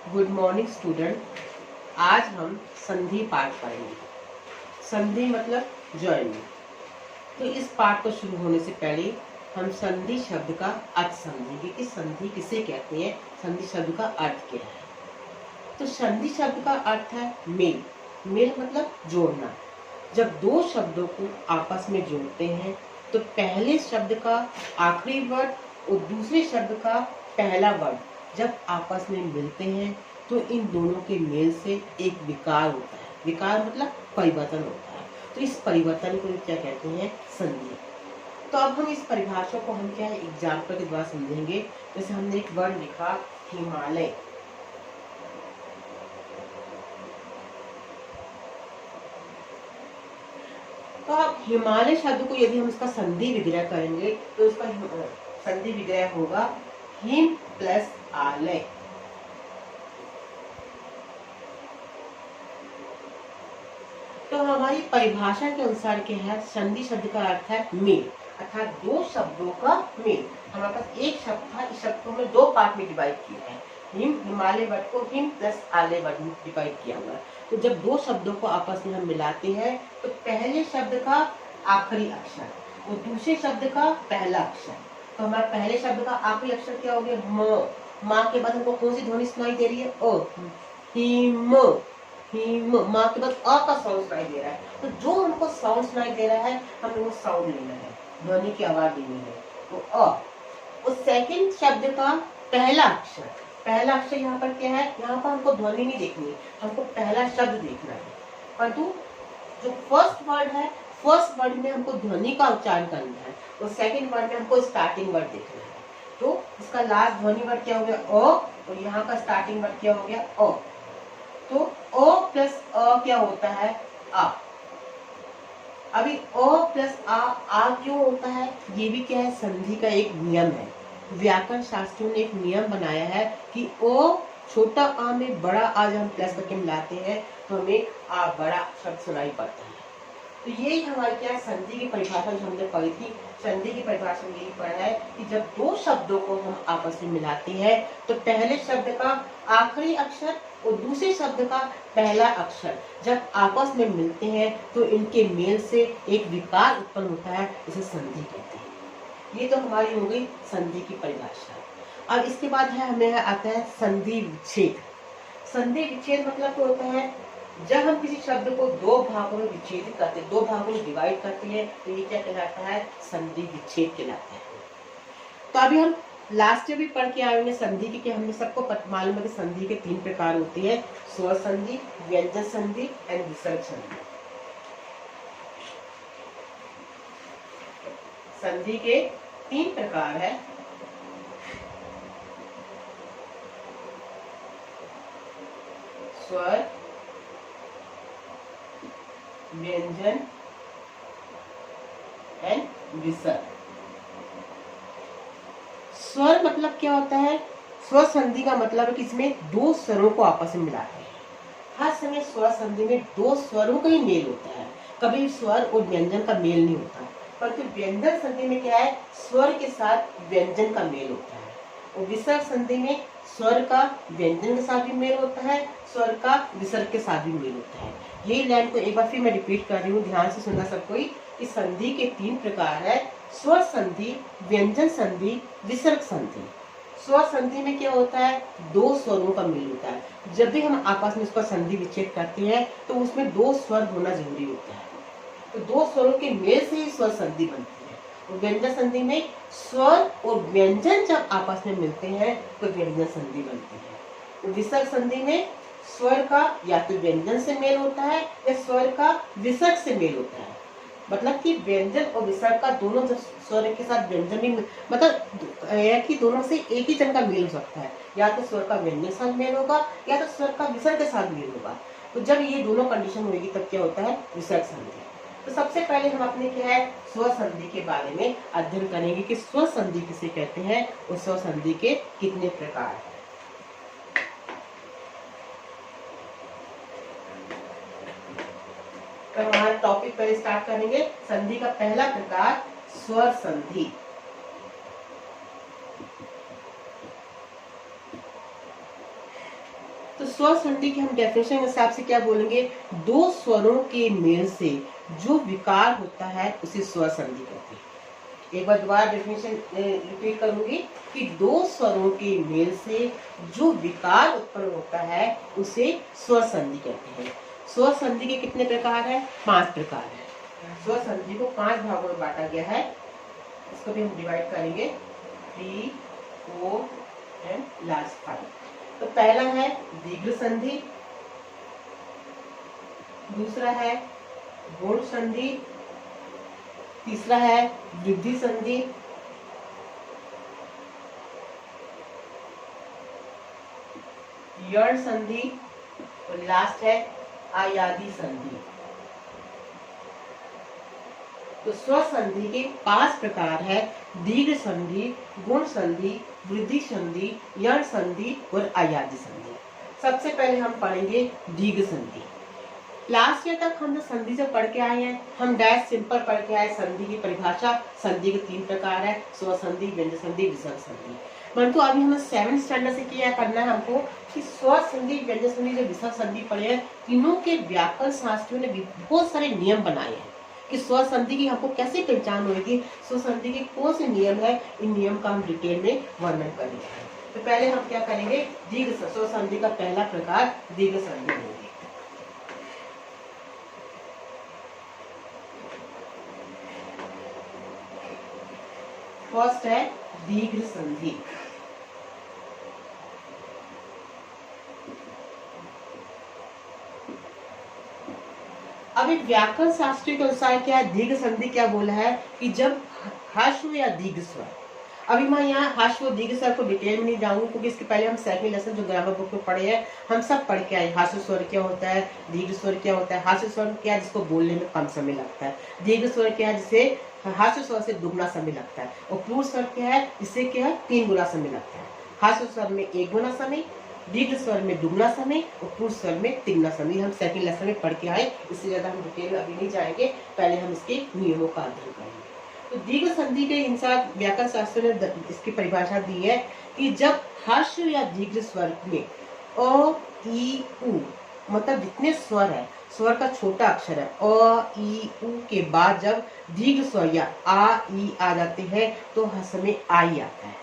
Good morning student. आज हम संधि पाठ पढ़ेंगे। संधि मतलब ज्वाइनिंग। तो इस पाठ को शुरू होने से पहले हम संधि शब्द का अर्थ समझेंगे कि संधि किसे कहते हैं, संधि शब्द का अर्थ क्या है। तो संधि शब्द का अर्थ है मेल। मेल मतलब जोड़ना। जब दो शब्दों को आपस में जोड़ते हैं तो पहले शब्द का आखिरी वर्ड और दूसरे शब्द का पहला वर्ड जब आपस में मिलते हैं तो इन दोनों के मेल से एक विकार होता है। विकार मतलब परिवर्तन होता है। तो इस परिवर्तन को क्या कहते हैं, संधि। तो अब हम इस परिभाषा को हम क्या है एग्जाम्पल के द्वारा समझेंगे। जैसे हमने एक वर्ड लिखा हिमालय। तो अब हिमालय शब्द को यदि हम इसका संधि विग्रह करेंगे तो इसका संधि विग्रह होगा हिम प्लस आलय। तो हमारी परिभाषा के अनुसार क्या है, संधि शब्द का अर्थ है मेल, अर्थात दो शब्दों का मेल। हमारे पास एक शब्द था, इस शब्द को हमने दो पार्ट में डिवाइड किया है। हिम हिमालय वर्ड को हिम प्लस आलय वर्ड में डिवाइड किया हुआ है। तो जब दो शब्दों को आपस में हम मिलाते हैं तो पहले शब्द का आखिरी अक्षर और दूसरे शब्द का पहला अक्षर। तो हमारे पहले शब्द का आखिरी अक्षर क्या हो गया, म। माँ के बाद हमको कौन सी ध्वनि सुनाई दे रही है, ओ। Him him. माँ के बाद अ का साउंड सुनाई दे रहा है। तो जो हमको साउंड सुनाई दे रहा है हमें वो साउंड लेना है, ध्वनि की आवाज लेनी है। तो अ। उस सेकंड शब्द का पहला अक्षर, पहला अक्षर यहाँ पर क्या है, यहाँ पर हमको ध्वनि नहीं देखनी, हमको पहला शब्द देखना है। परंतु जो फर्स्ट वर्ड है, फर्स्ट वर्ड में हमको ध्वनि का उच्चारण करना है और सेकंड वर्ड में हमको स्टार्टिंग वर्ड देखना है। तो इसका लास्ट ध्वनि वर्ड क्या हो गया, अ, और यहाँ का स्टार्टिंग वर्ड क्या हो गया, अ। तो ओ प्लस अ क्या होता है, आ। अभी ओ प्लस आ क्यों होता है, ये भी क्या है, संधि का एक नियम है। व्याकरण शास्त्रियों ने एक नियम बनाया है कि ओ छोटा आ में बड़ा आ जब हम प्लस करके मिलाते हैं तो हमें आ बड़ा शब्द सुनाई पड़ता है। तो यही हमारी क्या संधि की परिभाषा जो हमने पढ़ी थी। संधि की परिभाषा में यही पढ़ा है कि जब दो शब्दों को हम आपस में मिलाते हैं तो पहले शब्द का आखिरी अक्षर और दूसरे शब्द का पहला अक्षर जब आपस में मिलते हैं तो इनके मेल से एक विकार उत्पन्न होता है, इसे संधि कहते हैं। ये तो हमारी हो गई संधि की परिभाषा। अब इसके बाद है हमें आता है संधि विच्छेद। संधि विच्छेद मतलब क्या होता है, जब हम किसी शब्द को दो भागों में विच्छेदित करते हैं, दो भागों में डिवाइड करते हैं तो ये क्या कहलाता है, संधि विच्छेद कहलाता है। तो अभी हम लास्ट में भी पढ़ के आएंगे संधि की, कि हमने सबको मालूम है कि संधि के तीन प्रकार होते हैं, स्वर संधि, व्यंजन संधि एंड विसर्ग संधि। संधि के तीन प्रकार है, स्वर, व्यंजन एंड विसर्ग। स्वर मतलब क्या होता है, स्वर संधि का मतलब है कि इसमें दो स्वरों को आपस में मिलाते हैं। हर समय स्वर संधि में दो स्वरों का ही मेल होता है, कभी स्वर और व्यंजन का मेल नहीं होता। परंतु व्यंजन संधि में क्या है, स्वर के साथ व्यंजन का मेल होता है और विसर्ग संधि में स्वर का व्यंजन के साथ भी मेल होता है, स्वर का विसर्ग के साथ भी मेल होता है। यही लाइन को एक बार फिर मैं रिपीट कर रही हूँ, ध्यान से सुनना सब कोई। इस संधि के तीन प्रकार है, स्वर संधि, व्यंजन संधि, विसर्ग संधि। स्वर संधि में क्या होता है, दो स्वरों का मेल होता है। जब भी हम आपस में इसका संधि विच्छेद करते हैं तो उसमें दो स्वर होना जरूरी होता है। तो दो स्वरों के मेल से ही स्वर संधि बनती है। और व्यंजन संधि में स्वर और व्यंजन जब आपस में मिलते हैं तो व्यंजन संधि बनती है। विसर्ग संधि में स्वर का या तो व्यंजन से मेल होता है या स्वर का विसर्ग से मेल होता है। मतलब कि व्यंजन और विसर्ग का दोनों जब स्वर के साथ व्यंजन भी मतलब है कि दोनों से एक ही जन का मेल हो सकता है, या तो स्वर का व्यंजन के साथ मेल होगा या तो स्वर का विसर्ग के साथ मेल होगा। तो जब ये दोनों कंडीशन होगी तब क्या होता है, विसर्ग संधि। तो सबसे पहले हम अपने क्या है, स्वर संधि के बारे में अध्ययन करेंगे कि स्वर संधि किसे कहते हैं और स्वर संधि के कितने प्रकार हैं। तो हमारा टॉपिक पहले स्टार्ट करेंगे। संधि का पहला प्रकार स्वर संधि। तो स्वर संधि की हम डेफिनेशन के हिसाब से क्या बोलेंगे, दो स्वरों के मेल से जो विकार होता है उसे स्वर संधि कहते हैं। एक बार दोबारा डेफिनेशन रिपीट करूंगी कि दो स्वरों के मेल से जो विकार उत्पन्न होता है उसे स्वर संधि कहते हैं। स्वर संधि के कितने प्रकार है, 5 प्रकार है। स्वर संधि को 5 भागों में बांटा गया है, इसको भी हम डिवाइड करेंगे 3, 4 एंड लास्ट 5। तो पहला है दीर्घ संधि, दूसरा है गुण संधि, तीसरा है वृद्धि संधि, यण संधि और लास्ट है आयादी संधि। तो स्वर संधि के 5 प्रकार है, दीर्घ संधि, गुण संधि, वृद्धि संधि, यण संधि और आयादी संधि। सबसे पहले हम पढ़ेंगे दीर्घ संधि। लास्ट ईयर तक हम जो संधि से पढ़ के आए हैं, हम डायरेक्ट सिंपल पढ़ के आए संधि की परिभाषा। संधि के 3 प्रकार है, स्वर संधि, व्यंजक संधि, विसर्ग संधि। परंतु अभी हमें 7th स्टैंडर्ड से क्या करना है हमको कि स्वर संधि, व्यंजक संधि, जो विसर्ग संधि पढ़े हैं, तीनों के व्याकरण शास्त्रियों ने बहुत सारे नियम बनाए हैं कि स्वर संधि की हमको कैसे पहचान होगी, स्वर संधि के कौन से नियम है, इन नियम का हम डिटेल में वर्णन करेंगे। तो पहले हम क्या करेंगे, दीर्घ स्वर संधि का पहला प्रकार दीर्घ संधि होगी। फर्स्ट है दीर्घ संधि। अभी व्याकरण शास्त्री के अनुसार क्या है, दीर्घ संधि क्या बोला है कि जब ह्रस्व या दीर्घ स्वर, अभी मैं यहाँ ह्रस्व और दीर्घ स्वर को डिटेल में नहीं जाऊंगी क्योंकि इसके पहले हम 2nd लेसन जो ग्रामर बुक में पढ़े हैं, हम सब पढ़ के आए। ह्रस्व स्वर क्या होता है, दीर्घ स्वर क्या होता है। ह्रस्व स्वर क्या है, जिसको बोलने में कम समय लगता है। दीर्घ स्वर क्या है, जिसे ह्रस्व स्वर से दुगना समय लगता है। और पूर्ण स्वर क्या है, इससे क्या है 3 गुना समय लगता है। ह्रस्व स्वर में 1 गुना समय, दीर्घ स्वर में दुगना समय और पूर्ण स्वर में 3 गुना समय। हम 2nd लेसन में पढ़ के आए, इससे ज्यादा हम डिटेल में अभी नहीं जाएंगे, पहले हम इसके नियमों का अध्ययन करेंगे। तो दीर्घ संधि के अनुसार व्याकरण शास्त्र ने इसकी परिभाषा दी है कि जब ह्रस्व या दीर्घ स्वर में अ, ई, उ, मतलब जितने स्वर है, स्वर का छोटा अक्षर है अ, ई, उ के बाद जब दीर्घ स्वर या आ, ई आ जाते हैं तो ह्रस्व में आई आता है।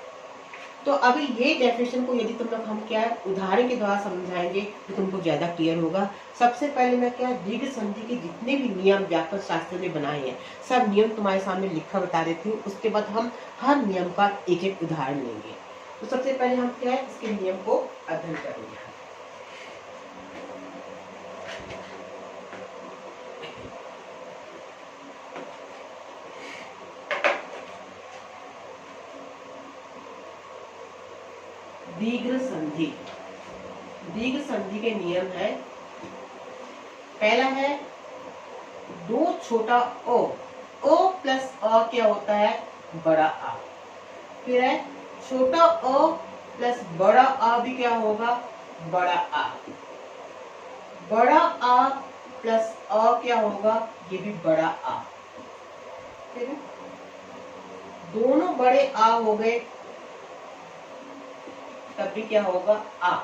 तो अभी ये डेफिनेशन को यदि तुम लोग हम क्या है उदाहरण के द्वारा समझाएंगे तो तुमको ज्यादा क्लियर होगा। सबसे पहले मैं क्या दीर्घ संधि के जितने भी नियम व्याकरण शास्त्र ने बनाए हैं, सब नियम तुम्हारे सामने लिखा बता देती हूँ। उसके बाद हम हर नियम का एक एक उदाहरण लेंगे। तो सबसे पहले हम क्या है इसके नियम को अध्ययन करेंगे। दीर्घ संधि, दीर्घ संधि के नियम है, पहला है दो छोटा ओ प्लस अ क्या होता है, बड़ा आ। फिर है छोटा अ प्लस बड़ा आ भी क्या होगा, बड़ा आ। बड़ा आ प्लस अ क्या होगा, ये भी बड़ा आ। फिर दोनों बड़े आ हो गए तब भी क्या होगा, आ।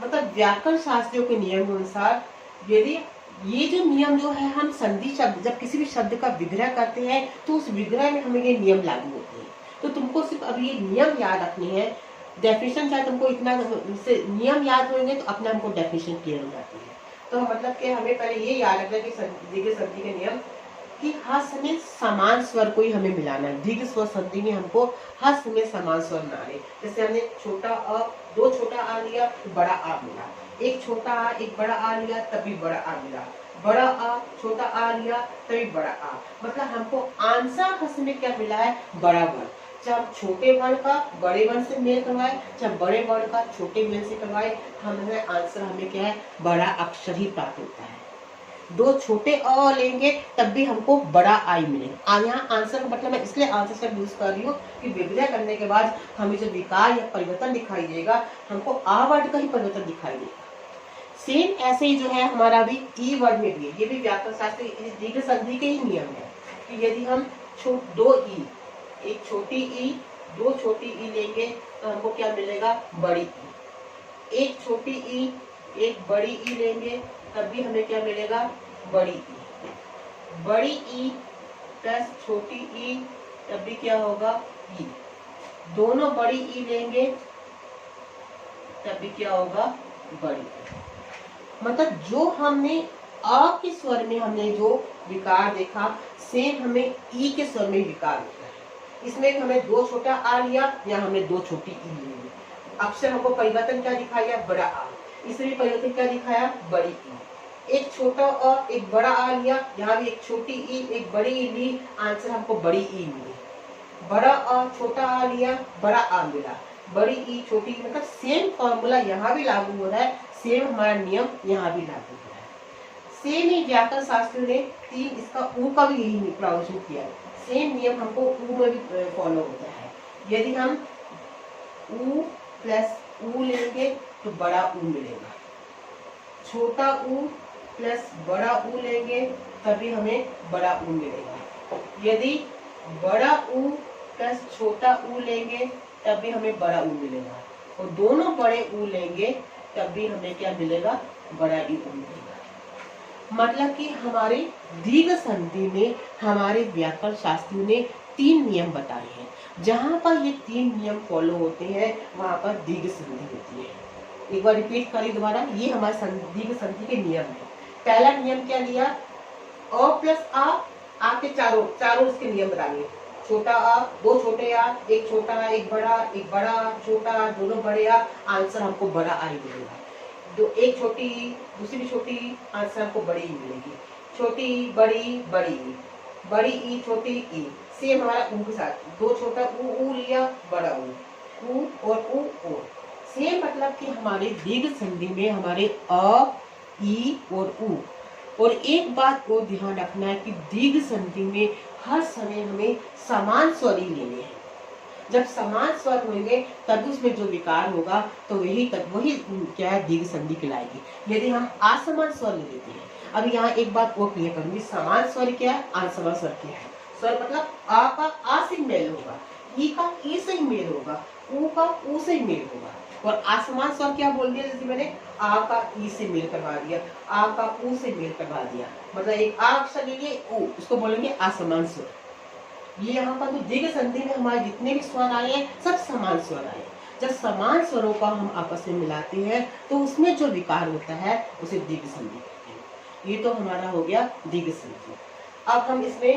मतलब व्याकरण शास्त्रियों के नियम के अनुसार यदि ये जो नियम जो है, हम संधि शब्द जब किसी भी शब्द का विग्रह करते हैं तो उस विग्रह में हमें ये नियम लागू होते हैं। तो तुमको सिर्फ अभी ये नियम याद रखने हैं। डेफिनेशन चाहे तुमको इतना से नियम याद होंगे तो अपने हमको डेफिनेशन क्लियर हो जाती है। तो मतलब कि हमें पहले ये याद रखना कि दीर्घ संधि के नियम कि हर समय समान स्वर को ही हमें मिलाना है। दीर्घ स्वर संधि में हमको हर समय समान स्वर मिलाने। जैसे हमने छोटा अ, दो छोटा आ लिया तो बड़ा आ मिला, एक छोटा आ एक बड़ा आ लिया तभी बड़ा आ मिला, बड़ा आ छोटा आ लिया तभी बड़ा आ। मतलब हमको आंसर हर समय क्या मिला है, बड़ा वर्ण। चाहे छोटे वर्ण का बड़े वर्ण से मेल करवाए, चाहे बड़े वर्ण का छोटे वर्ण से करवाए, हमें आंसर हमें क्या है, बड़ा अक्षर ही प्राप्त होता है। दो छोटे अ लेंगे तब भी हमको बड़ा आई मिलेगा। यहाँ आंसर मतलब मैं इसलिए आंसर शब्द यूज कर रही हूँ कि विग्रह करने के बाद हमें जो विकार या परिवर्तन दिखाई देगा, हमको आ वर्ड का ही परिवर्तन दिखाई देगा। सेम ऐसे ही जो है हमारा भी ई वर्ड में भी है। ये भी व्याकरण शास्त्र दीर्घ संधि के ही नियम है कि यदि हम दो ई, एक छोटी ई दो छोटी ई लेंगे तो हमको क्या मिलेगा, बड़ी ई। एक छोटी ई एक बड़ी ई लेंगे तब भी हमें क्या मिलेगा, बड़ी ई। बड़ी ई प्लस छोटी ई तब भी क्या होगा, ई। दोनों बड़ी ई लेंगे तब भी क्या होगा, बड़ी ई। मतलब जो हमने अ के स्वर में हमने जो विकार देखा, सेम हमें ई के स्वर में विकार होता है। इसमें हमें दो छोटा आ लिया या हमने दो छोटी ई ले ली। अक्षर हमको परिवर्तन क्या दिखाया, बड़ा आ। इसमें परिवर्तन क्या दिखाया, बड़ी ई। एक छोटा अ एक बड़ा आ लिया, यहाँ भी एक छोटी ई एक बड़ी ई ली, आंसर हमको बड़ी ई मिली। बड़ा अ छोटा आ लिया, बड़ा आ मिला। बड़ी ई छोटी ई, मतलब सेम फॉर्मूला यहाँ भी लागू हो रहा है, सेम हमारा नियम यहाँ भी लागू हो रहा है। सेम ही व्याकरण शास्त्र ने तीन इसका ऊ का भी यही प्रावधान किया है। सेम नियम हमको ऊ में भी फॉलो होता है। यदि हम ऊ प्लस ऊ लेंगे तो बड़ा ऊ मिलेगा। छोटा ऊ प्लस बड़ा ऊ लेंगे तभी हमें बड़ा ऊ मिलेगा। यदि बड़ा ऊ प्लस छोटा ऊ लेंगे तब भी हमें बड़ा ऊ मिलेगा। और दोनों बड़े ऊ लेंगे तब भी हमें क्या मिलेगा, बड़ा ई ऊ मिलेगा। मतलब कि हमारे दीर्घ संधि में हमारे व्याकरण शास्त्रियों ने तीन नियम बताए हैं। जहाँ पर ये तीन नियम फॉलो होते हैं वहाँ पर दीर्घ संधि होती है। एक बार रिपीट करें दोबारा, ये हमारे दीर्घ संधि के नियम है। पहला नियम क्या लिया, अ प्लस आ के चारों इसके नियम बताएंगे। छोटा आ, दो छोटे आ, एक छोटा एक बड़ा छोटा, दोनों बड़े आ, आंसर हमको बड़ा आ ही मिलेगा। एक छोटी दूसरी छोटी, आंसर हमको बड़ी ही मिलेगी। छोटी बड़ी बड़ी ई छोटी ई। सेम हमारा ऊ के साथ, दो छोटा ऊ लिया, बड़ा ऊ और ऊ ओ। सेम मतलब कि हमारे दीर्घ संधि में हमारे अ, ई और ऊ। और एक बात को ध्यान रखना है कि दीर्घ संधि में हर समय हमें समान स्वर ही लेने हैं। जब समान स्वर होंगे तब उसमें जो विकार होगा तो वही क्या है, दीर्घ संधि कहलाएगी। यदि हम असमान स्वर ले लेते हैं, अब यहाँ एक बात वो क्लियर करूंगी, समान स्वर क्या है, असमान स्वर क्या है। स्वर मतलब आ का आ से मेल होगा, ई का ई से ही मेल होगा, ऊ का ऊ से ही मेल होगा। और असमान स्वर क्या बोल दिया, जैसे मैंने आ का ई से मेल करवा दिया, आ का ऊ से मेल करवा दिया, मतलब एक आ अक्षर ले लिए ऊ, उसको बोलेंगे असमान स्वर। ये यहाँ पर तो दीर्घ संधि में हमारे जितने भी स्वर आए हैं सब समान स्वर आए। जब समान स्वरों का हम आपस में मिलाते हैं तो उसमें जो विकार होता है उसे दीर्घ संधि कहते हैं। ये तो हमारा हो गया दीर्घ संधि। अब हम इसमें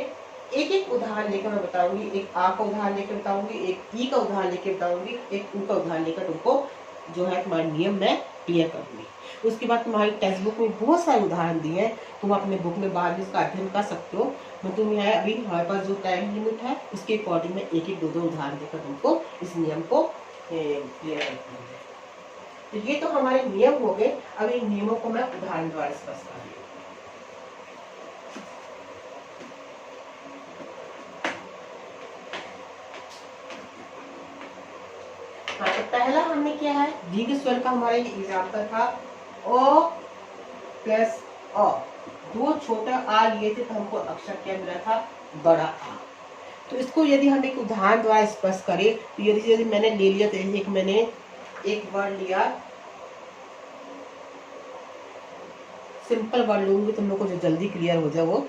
एक एक उदाहरण लेकर मैं बताऊंगी। एक आ का उदाहरण लेकर बताऊंगी, एक ई का उदाहरण लेकर बताऊंगी, एक ऊ का उदाहरण लेकर तुमको जो है तुम्हारा नियम मैं क्लियर करूंगी। उसके बाद तुम्हारी टेक्स्ट बुक में बहुत सारे उदाहरण दिए हैं, तुम अपने बुक में बाद में इसका अध्ययन कर सकते हो। मैं तुम यहाँ अभी हमारे पास जो टाइम लिमिट है उसके अकॉर्डिंग में एक एक दो उदाहरण देकर तुमको इस नियम को क्लियर करती हूँ। तो ये तो हमारे नियम हो गए। अब इन नियमों को मैं उदाहरण द्वारा स्पष्ट कर रही हूँ। हाँ, तो पहला हमने क्या है, दीर्घ स्वर का हमारा ये एग्जाम्पल था, ओ प्लस अ, दो छोटा आ लिए थे तो हमको अक्षर क्या मिला था, बड़ा आ। तो इसको यदि हम एक उदाहरण द्वारा स्पष्ट करें तो यदि मैंने ले लिया, तो मैंने एक वर्ड लिया, सिंपल वर्ड लूंगी तुम लोग को जो जल्दी क्लियर हो जाए वो,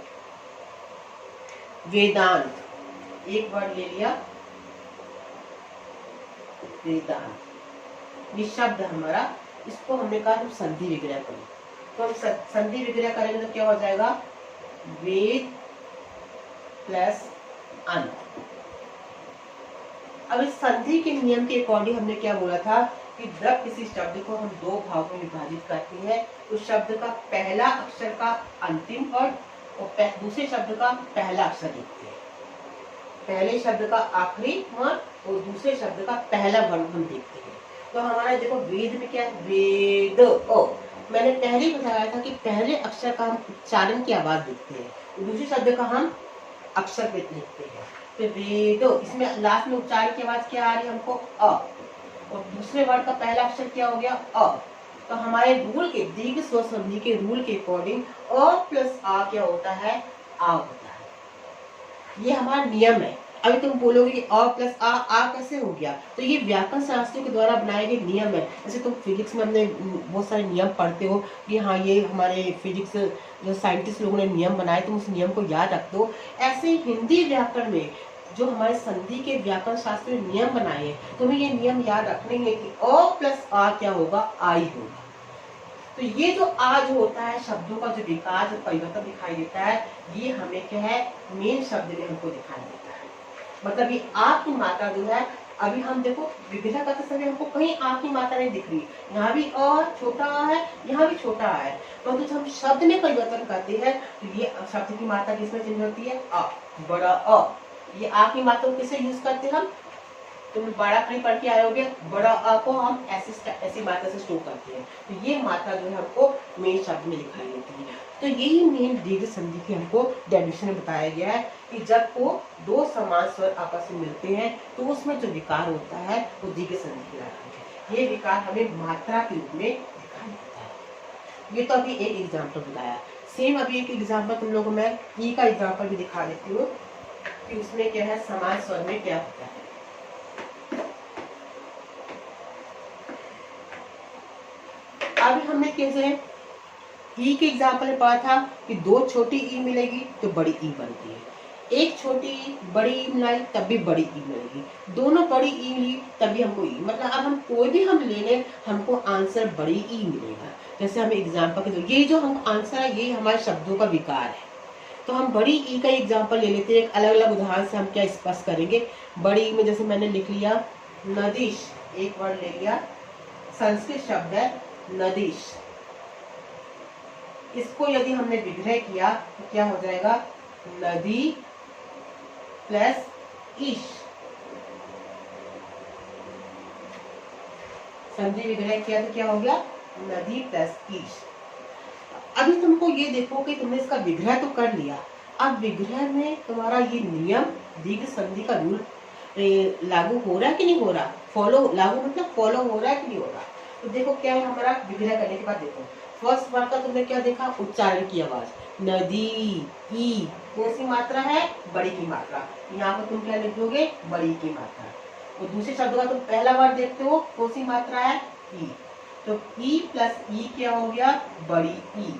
वेदांत। एक वर्ड ले लिया वेदांत, ये शब्द हमारा, इसको हमने कहा हम संधि विग्रह करें। तो हम संधि विग्रह करेंगे तो क्या हो जाएगा, वेद प्लस अंत। अब इस संधि के नियम के अकॉर्डिंग हमने क्या बोला था कि जब किसी शब्द को हम दो भागों में विभाजित करते हैं तो शब्द का पहला अक्षर का अंतिम वर्ड और दूसरे शब्द का पहला अक्षर लिखते हैं। पहले शब्द का आखिरी वर्ड और दूसरे शब्द का पहला वर्ड हम देखते हैं। तो हमारा देखो वेद में क्या है, वेद ओ। मैंने पहले ही बताया था कि पहले अक्षर का हम उच्चारण की आवाज देखते हैं, दूसरे शब्द का हम अक्षर पे लिखते हैं। तो वेदो, इसमें लास्ट में उच्चारण की आवाज क्या आ रही है हमको, अ, और दूसरे वर्ड का पहला अक्षर क्या हो गया, अ। तो हमारे रूल के दीर्घ स्वर संधि के रूल के अकॉर्डिंग अ प्लस आ क्या होता है, आ होता है। ये हमारा नियम है। अभी तुम बोलोगे कि अ प्लस आ कैसे हो गया? तो ये व्याकरण शास्त्रियों के द्वारा बनाए गए नियम है। जैसे तुम फिजिक्स में हमने बहुत सारे नियम पढ़ते हो कि हाँ ये हमारे फिजिक्स जो साइंटिस्ट लोगों ने नियम बनाए, तुम उस नियम को याद रख दो। ऐसे ही हिंदी व्याकरण में जो हमारे संधि के व्याकरण शास्त्र में नियम बनाए हैं, तुम्हें ये नियम याद रखने हैं कि अ प्लस आ क्या होगा? आई होगा। तो ये जो आज होता है शब्दों का जो विकास, जो परिवर्तन दिखाई देता है, ये हमें क्या है? मेन शब्द में हमको दिखाई देता है। मतलब ये आ की मात्रा जो है, अभी हम देखो विग्रह करते समय हमको कहीं आ की मात्रा नहीं दिख रही, यहाँ भी अ छोटा आ है, यहाँ भी छोटा आ है। परंतु जब हम शब्द में परिवर्तन करते हैं तो ये शब्द की मात्रा किसमें चेंज होती है? अ, बड़ा अ। ये आ की मात्रा को किसे यूज करते हैं हम? तुम बड़ा कहीं पढ़ के आए होगे, बड़ा अ को हम ऐसी मात्रा से स्टोर करते हैं। तो ये मात्रा जो है हमको मेन शब्द में दिखाई देती है। तो यही मेन दीर्घ संधि की हमको डेफिनेशन में बताया गया है कि जब को दो समान स्वर आपस में मिलते हैं तो उसमें जो विकार होता है वो दीर्घ संधि कहलाता है। ये विकार हमें मात्रा के रूप में दिखाई देता है। ये तो अभी एक एग्जाम्पल बताया। सेम अभी एक एग्जाम्पल तुम लोगों को मैं ई का एग्जाम्पल भी दिखा देती हूँ कि उसमें क्या है, समान स्वर में क्या होता है। अभी हमने कैसे ई के एग्जाम्पल में पढ़ा था कि दो छोटी ई मिलेगी तो बड़ी ई बनती है, एक छोटी ई बड़ी ई मिलाई तब भी बड़ी ई मिलेगी, दोनों बड़ी ई मिली तब भी हमको ई, मतलब अब हम कोई भी हम ले लें हमको आंसर बड़ी ई मिलेगा। जैसे हमें एग्जाम्पल के दो, ये जो हम आंसर है ये हमारे शब्दों का विकार है। तो हम बड़ी ई का एग्जाम्पल ले लेते हैं, अलग अलग उदाहरण से हम क्या स्पष्ट करेंगे। बड़ी ई में जैसे मैंने लिख लिया नदीश, एक वर्ड ले लिया, संस्कृत शब्द है नदीश। इसको यदि हमने विग्रह किया तो क्या हो जाएगा? नदी प्लस ईश। संधि विग्रह किया तो क्या हो गया? नदी प्लस ईश। अभी तुमको ये देखो कि तुमने इसका विग्रह तो कर लिया, अब विग्रह में तुम्हारा ये नियम दीर्घ संधि का रूल लागू हो रहा है कि नहीं हो रहा? फॉलो, लागू मतलब फॉलो हो रहा है कि नहीं हो रहा? तो देखो क्या है हमारा विग्रह करने के बाद, देखो फर्स्ट वर्ड का तुमने क्या देखा? उच्चारण की आवाज, नदी ई कौन सी मात्रा है? बड़ी की मात्रा। यहाँ पर तुम क्या लिख दोगे? बड़ी की मात्रा। और दूसरे शब्द का तुम पहला वर्ड देखते हो कौन सी मात्रा है? ई। तो ई प्लस ई क्या हो गया? बड़ी ई।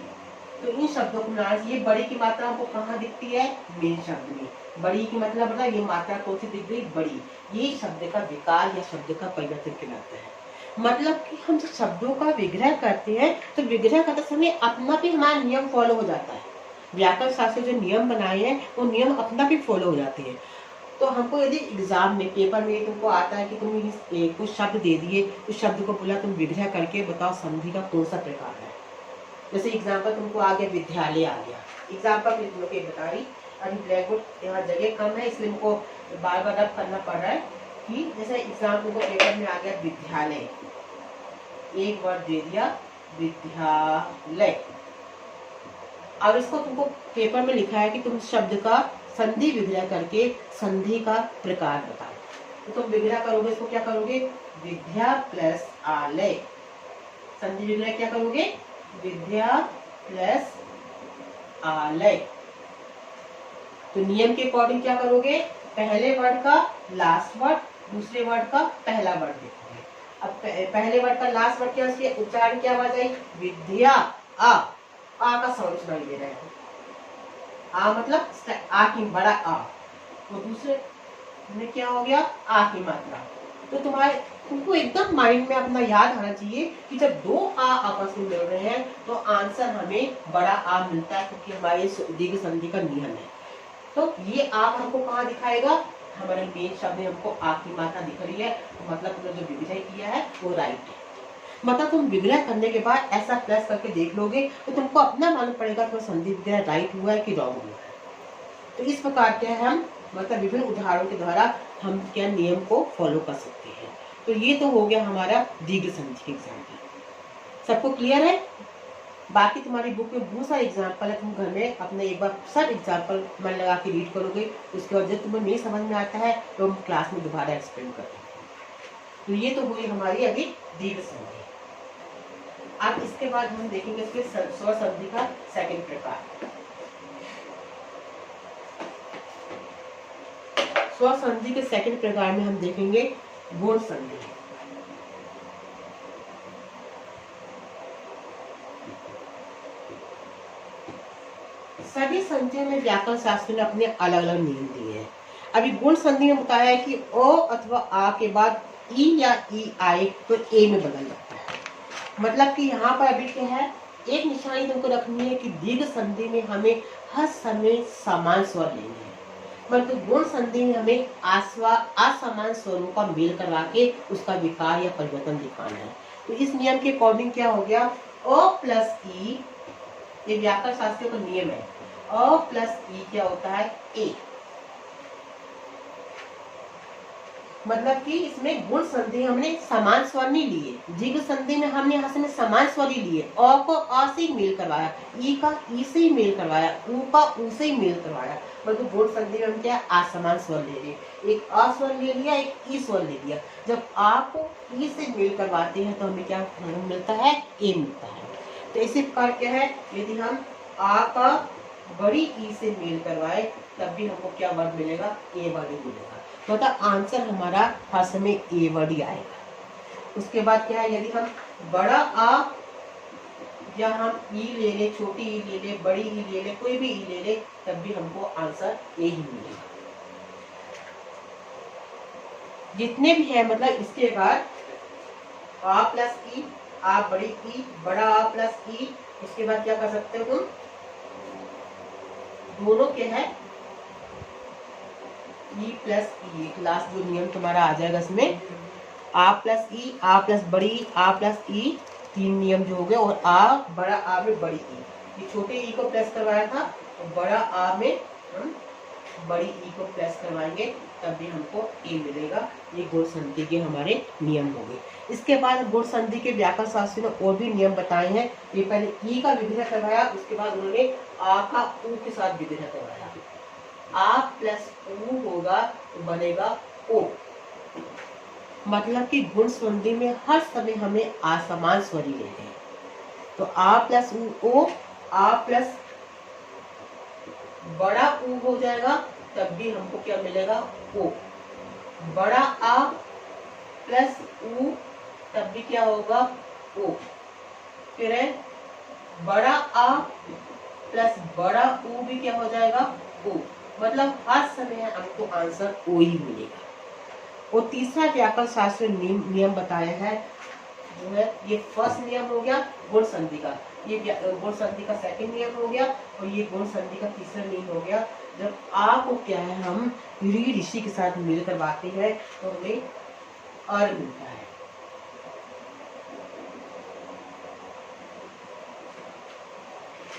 तो इन शब्दों को मिलाने से ये बड़ी की मात्रा हमको कहाँ दिखती है? मेन शब्द में। बड़ी की मतलब बता, ये मात्रा कौन सी दिख गई? बड़ी। ये शब्द का विकार या शब्द का परिवर्तन कहलाता है। मतलब कि हम जब शब्दों का विग्रह करते हैं तो विग्रह करते समय अपना भी हमारा नियम फॉलो हो जाता है। व्याकरण शास्त्र जो नियम बनाए हैं वो नियम अपना भी फॉलो हो जाते हैं। तो हमको यदि एग्जाम में पेपर में तुमको आता है कि तुम कुछ शब्द दे दिए, उस शब्द को बोला तुम विग्रह करके बताओ संधि का कौन सा प्रकार है। जैसे एग्जाम्पल तुमको आ गया, विद्यालय आ गया, एग्जाम्पल तुम लोग बता रही। अभी ब्लैक बोर्ड यहाँ जगह कम है इसलिए हमको बार बार अब करना पड़ रहा है कि जैसे एग्जाम तुमको पेपर में आ गया विद्यालय, एक वर्ड दे दिया विद्यालय। अब इसको तुमको पेपर में लिखा है कि तुम शब्द का संधि विग्रह करके संधि का प्रकार बताओ। तो तुम विग्रह करोगे, इसको क्या करोगे? विद्या प्लस आलय। संधि विग्रह क्या करोगे? विद्या प्लस आलय। तो नियम के अकॉर्डिंग क्या करोगे? पहले वर्ड का लास्ट वर्ड, दूसरे वर्ड का पहला वर्ड देखोगे। अब पहले वर्ड का लास्ट वर्ड क्या, उसकी उच्चारण क्या आवाज आई? विद्या। आ का साउंड सुनाई दे रहा है। आ मतलब आ की बड़ा आ। तो दूसरे में क्या हो गया? आ की मात्रा। तो तुमको एकदम माइंड में अपना याद आना चाहिए कि जब दो आ आपस में मिल रहे हैं तो आंसर हमें बड़ा आ मिलता है, क्योंकि हमारे दीर्घ संधि का नियम है। तो ये आ हमको कहाँ दिखाएगा? हमारे मेन शब्द में हमको आ की मात्रा दिख रही है, तो मतलब तुमने जो विग्रह किया है वो राइट है। मतलब तुम विग्रह करने के बाद ऐसा प्लस करके देख लोगे तो तुमको अपना मालूम पड़ेगा कि संधि विग्रह राइट हुआ है कि रॉन्ग हुआ है। तो इस प्रकार के हम मतलब विभिन्न उदाहरणों के द्वारा हम क्या नियम को फॉलो कर सकते हैं। तो ये तो हो गया हमारा दीर्घ संधि के एग्जाम्पल। सबको क्लियर है? बाकी तुम्हारी बुक में बहुत सारे एग्जाम्पल है, तुम घर में अपने एक बार सब एग्जाम्पल मन लगा के रीड करोगे, उसके बाद जब तुम्हें नहीं समझ में आता है तो हम क्लास में दोबारा एक्सप्लेन करते हैं। तो ये तो हुई हमारी अभी दीर्घ संधि। अब इसके बाद हम देखेंगे इसके स्वर संधि का सेकंड प्रकार। स्वर संधि के सेकंड प्रकार में हम देखेंगे गुण संधि। सभी संधियों में व्याकरण शास्त्र ने अपने अलग अलग नियम दिए हैं। अभी गुण संधि में बताया है कि अ अथवा आ के बाद ई या ई आए तो ए में बदल जाता है। मतलब कि यहाँ पर अभी क्या है, एक निशानी तुमको रखनी है कि दीर्घ संधि में हमें हर समय समान स्वर लेने हैं, परंतु गुण संधि में हमें असमान स्वरों का मेल करवा के उसका विकार या परिवर्तन दिखाना है। तो इस नियम के अकॉर्डिंग क्या हो गया, अ प्लस ई, ये व्याकरण शास्त्र का नियम है, अ प्लस ई क्या होता है ए। मतलब कि इसमें गुण संधि हमने समान स्वर नहीं लिए, दीर्घ संधि में हमने यहाँ से समान स्वर ही लिए, अ को अ से ही मेल करवाया, ई का ई से ही मेल करवाया, ऊ का ऊ से ही मेल करवाया, परंतु गुण संधि में हम क्या असमान स्वर ले लिए, एक अ स्वर ले लिया, एक ई स्वर ले लिया। जब आ को ई से मेल करवाते हैं तो हमें क्या मिलता है, ए मिलता है। तो इसी प्रकार क्या है, यदि हम आ का बड़ी ई से मेल करवाए तब भी हमको क्या वर्ड मिलेगा, ए वर्ड मिलेगा। मतलब आंसर हमारा हर समय ए वर्ड ही आएगा। उसके बाद क्या है, यदि हम बड़ा आ या हम ई ले ले, छोटी ई ले ले, बड़ी ई ले ले, कोई भी ई ले ले, तब भी हमको आंसर ए ही मिलेगा। जितने भी है मतलब इसके बाद आ प्लस ई, आ बड़ी ई, बड़ा आ प्लस ई, इसके बाद क्या कर सकते हो तुम, दोनों के है ई प्लस ई, लास्ट जो नियम तुम्हारा आ जाएगा इसमें, आ प्लस ई, आ प्लस बड़ी, आ प्लस ई, तीन नियम जो हो गए, और आ बड़ा आ में बड़ी ई, ये छोटे ई को प्लस करवाया था, और बड़ा आ में हम बड़ी ई को प्लस करवाएंगे तब भी हमको ए मिलेगा। ये गुण संधि के हमारे नियम हो गए। इसके बाद गुण संधि के व्याकरण शास्त्री ने और भी नियम बताए हैं। ये पहले ई का विग्रह करवाया, उसके बाद उन्होंने आ का ऊ के साथ विग्रह करवाया। आ प्लस ऊ होगा तो बनेगा ओ। मतलब कि गुण संधि में हर समय हमें असमान स्वर ही लेते हैं। तो आ प्लस ऊ ओ, आ प्लस बड़ा ऊ हो जाएगा तब भी हमको क्या मिलेगा, ओ। बड़ा आ प्लस ऊ तब भी क्या होगा, ओ। फिर है बड़ा आ प्लस बड़ा ऊ भी क्या हो जाएगा, ओ। मतलब हर समय हमको आंसर ओ ही मिलेगा। और तीसरा व्याकरण शास्त्र नियम बताया है जो है, ये फर्स्ट नियम हो गया गुण संधि का, ये गुण संधि का सेकंड नियम हो गया, और ये गुण संधि का तीसरा नियम हो गया। जब आ को क्या है हम री ऋषि के साथ मिल करवाते हैं तो हमें अर मिलता है।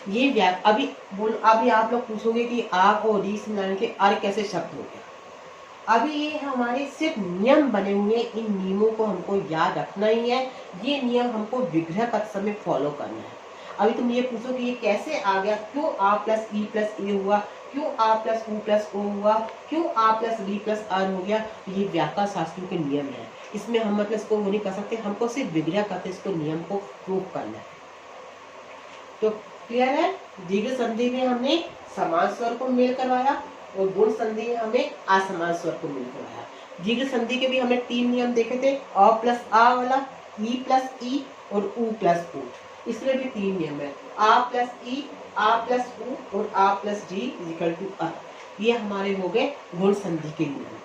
ये अभी आप लोग पूछोगे कि आ को री से मिलाने के अर कैसे शब्द हो गया। अभी ये हमारे सिर्फ नियम बने हुए, इन नियमों को हमको याद रखना ही है। ये नियम हमको विग्रह करते समय फॉलो करना है। अभी तुम ये पूछो कि ये कैसे आ गया, क्यों आ प्लस ई प्लस ए हुआ, क्यों आ प्लस ऊ प्लस ओ हुआ, क्यों आ प्लस री प्लस आर हो गया। ये व्याकरण शास्त्रों के नियम है, इसमें हम मतलब इसको वो नहीं कर सकते, हमको सिर्फ विग्रह करते इसको नियम को प्रूव करना है। तो क्लियर है, दीर्घ संधि में हमने समान स्वर को मेल करवाया और गुण संधि में हमें असमान स्वर को मेल करवाया। दीर्घ संधि के भी हमने तीन नियम देखे थे, अ प्लस आ वाला, ई प्लस ई और ऊ प्लस ऊ। इसमें भी तीन नियम है, आ प्लस ई, आ प्लस ऊ और आ प्लस जी इक्वल टू अ। ये हमारे हो गए गुण संधि के नियम।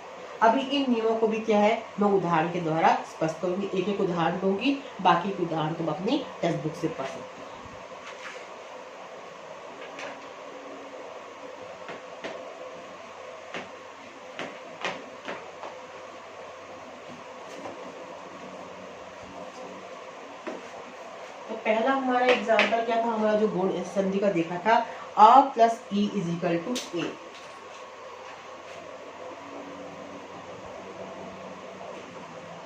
अभी इन नियमों को भी क्या है मैं उदाहरण के द्वारा स्पष्ट करूंगी, एक एक उदाहरण दूंगी, बाकी के उदाहरण तुम अपनी टेक्स्ट बुक से पढ़ सकते हो। पहला हमारा एग्जाम्पल क्या था, हमारा जो गुण संधि का देखा था, आ प्लस ई इज इक्वल टू ए।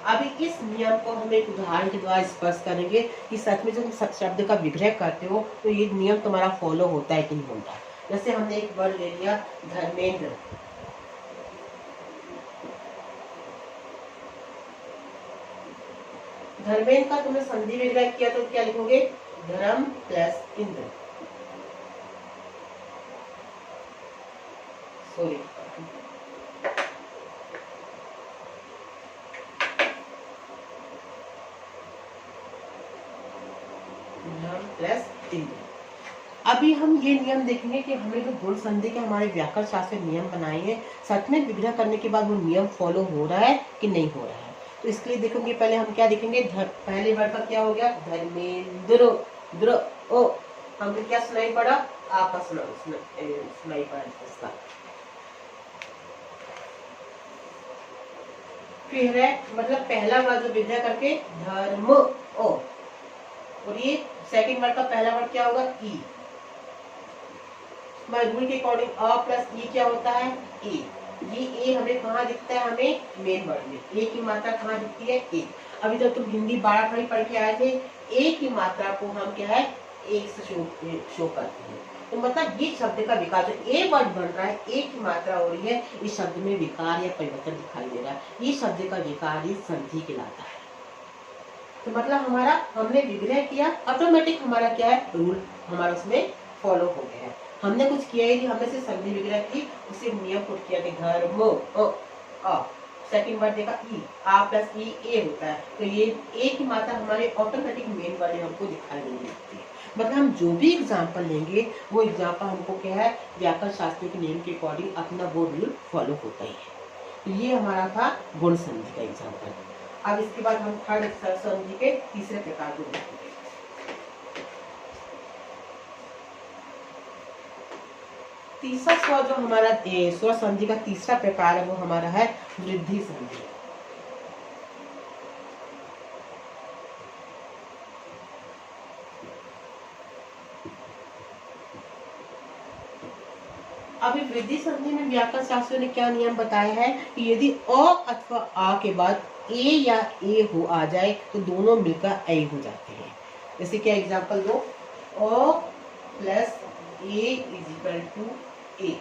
अभी इस नियम को हम एक उदाहरण के द्वारा स्पष्ट करेंगे कि सच में जब तुम शब्द का विग्रह करते हो तो ये नियम तुम्हारा फॉलो होता है कि नहीं होता। जैसे हमने एक वर्ड ले लिया धर्मेंद्र, धर्मेंद्र का तुमने संधि विग्रह किया तो क्या लिखोगे, धर्म प्लस इंद्र। सॉरी, नियम प्लस इंद्रिय। अभी हम ये नियम देखेंगे कि हमने जो गुण संधि के हमारे व्याकरण शास्त्र नियम बनाए हैं, सच में विग्रह करने के बाद वो नियम फॉलो हो रहा है कि नहीं हो रहा है। तो इसके लिए देखेंगे, पहले हम क्या देखेंगे, पहले वर्ड का क्या हो गया, धर्मेंद्र द्र ओ, हमने क्या सुनाई पड़ा, आपस में सुनाई पड़ा इसका। फिर है मतलब पहला वर्ड जो विग्रह करके धर्म ओ, और ये सेकंड वर्ड का पहला वर्ड क्या होगा, ई। रूल के अकॉर्डिंग अ प्लस ई क्या होता है, ए। ये ए हमें कहाँ दिखता है, हमें मेन वर्ड में। ए की मात्रा कहाँ दिखती है, ए। अभी जब तुम हिंदी 12 खड़ी पढ़ के आए थे, ए की मात्रा को हम क्या है, एक से शो करते हैं। तो मतलब ये शब्द का विकार, जो ए वर्ड बन रहा है, ए की मात्रा हो रही है, इस शब्द में विकार या परिवर्तन दिखाई दे रहा है, ये शब्द का विकार संधि कहलाता है। तो मतलब हमारा हमने विग्रह किया, ऑटोमेटिक हमारा क्या है, रूल हमारा उसमें फॉलो हो गया है। हमने कुछ किया ही नहीं, हमने सिर्फ संधि विग्रह की, उसे नियम पुट किया कि धर्म अ। सेकंड वर्ड देखा ई, आ प्लस ई ए होता है, तो ये ए की मात्रा हमारे ऑटोमेटिक मेन वर्ड हमको दिखाई नहीं देती है। मतलब हम जो भी एग्जाम्पल लेंगे, वो एग्जाम्पल हमको क्या है, व्याकरण शास्त्र के नियम के अकॉर्डिंग अपना वो रूल फॉलो होता ही है। तो ये हमारा था गुण संधि का एग्जाम्पल। अब इसके बाद हम थर्ड संधि के तीसरे प्रकार को देखेंगे। तीसरा स्वर जो हमारा स्वर संधि का तीसरा प्रकार है, वो हमारा है वृद्धि संधि। अभी वृद्धि संधि में व्याकरण शास्त्रियों ने क्या नियम बताया है कि यदि अ अथवा आ के बाद ए या ए हो आ जाए तो दोनों मिलकर ऐ हो जाते हैं। जैसे क्या एग्जांपल दो, अ plus A is equal to ए।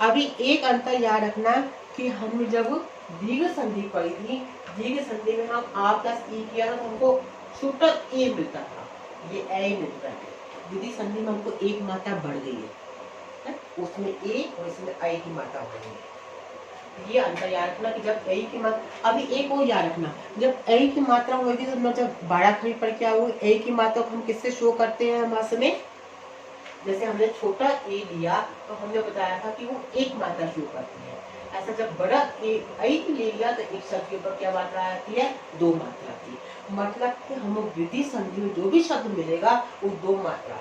अभी एक अंतर याद रखना कि हम जब दीर्घ संधि पढ़ी थी, दीर्घ संधि में हम आ प्लस ई किया था तो हमको छोटा ए मिलता था, ये ए मिलता है। वृद्धि संधि में हमको एक मात्रा बढ़ गई है, उसमें ए और इसमें आई की मात्रा बढ़ गई है। ये अंतर याद रखना कि जब ए की मात्रा, अभी एक और याद रखना, जब ए की मात्रा होगी तो जब 12 खड़ी पढ़ के आओगे, ए की मात्रा को हम किससे शो करते हैं हमारे में, जैसे हमने छोटा ए लिया तो हमने बताया था कि वो एक मात्रा शो करती है। ऐसा जब बड़ा ए आई ले लिया तो एक शब्द के ऊपर क्या मात्रा आती है, दो मात्रा आती है। मतलब कि हम वृद्धि संधि में जो भी शब्द मिलेगा वो दो मात्रा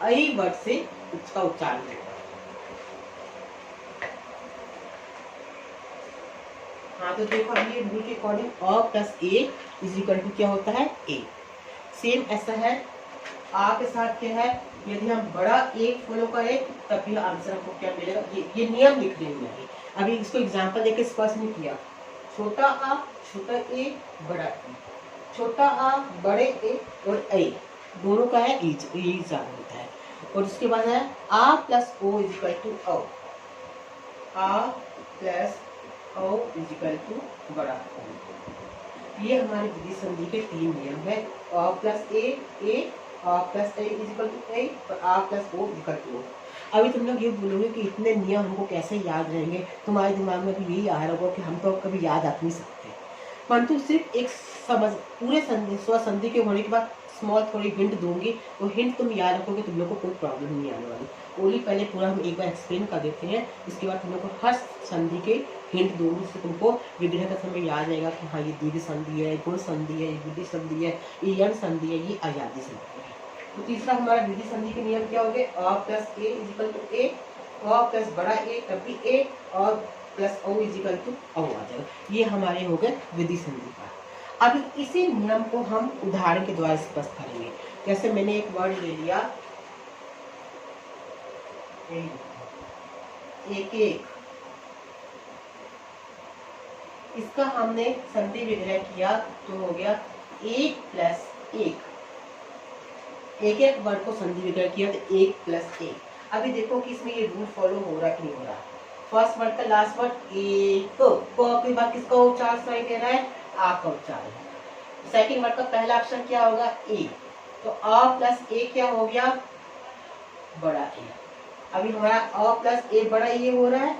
आई वर्ड से उसका उच्चारण होगा। हाँ तो देखो अभी रूल के according A plus A is equal to क्या होता है, ए। सेम ऐसा है आ के साथ क्या है, यदि हम बड़ा ए फॉलो करें तब भी आंसर हमको क्या मिलेगा, ये नियम लिख रहे हैं। अभी इसको एग्जांपल देके स्पष्ट नहीं किया, छोटा आ छोटा ए बड़ा ए, छोटा आ बड़े ए और ए दोनों का है ईच होता है। और उसके बाद है आ plus O is equal to ओ, आ plus O is equal to बड़ा ओ। ये हमारे वृद्धि संधि के तीन नियम है, आ प्लस ए आ plus A is equal to ए और आ plus O is equal to ओ। अभी तुम लोग ये बोलोगे कि इतने नियम हमको कैसे याद रहेंगे, तुम्हारे दिमाग में भी यही आ रहा होगा कि हम तो कभी याद रख नहीं सकते, परंतु सिर्फ एक समझ पूरे स्वर संधि के होने के बाद स्मॉल थोड़ी हिंट दूंगी, वो हिंट तुम याद रखोगे, तुम लोग को कोई प्रॉब्लम नहीं आने वाली। ओनली पहले पूरा हम एक बार एक्सप्लेन कर देते हैं, इसके बाद तुम लोग को हर संधि के हिंट दूंगी, जिससे तुमको विग्रह का समय याद रहेगा कि हाँ ये दीर्घ संधि है, गुण संधि है, ये वृद्धि संधि है, ये यण संधि है, ये आयादी संधि है। तो तीसरा हमारा वृद्धि संधि के नियम क्या हो गए, A plus A is equal to A, A plus बड़ा ए तब भी ए और plus O is equal to ओ आ जाएगा। ये हमारे हो गए वृद्धि संधि का। अब इसी नियम को हम उदाहरण के द्वारा स्पष्ट करेंगे। जैसे मैंने एक वर्ड ले लिया एक एक, इसका हमने संधि विग्रह किया तो हो गया एक प्लस एक, एक एक वर्ड को संधि विग्रह किया तो एक प्लस एक। अभी देखो कि इसमें ये रूल फॉलो हो रहा कि नहीं हो रहा। फर्स्ट वर्ड का लास्ट वर्ड एक, क के बाद किसका उच्चारण सुनाई दे रहा है, आ का उच्चारण। सेकंड वर्ड का पहला अक्षर क्या होगा, ए, तो आ प्लस ए क्या हो गया, बड़ा ए। अभी हमारा अ प्लस ए बड़ा ए हो रहा है।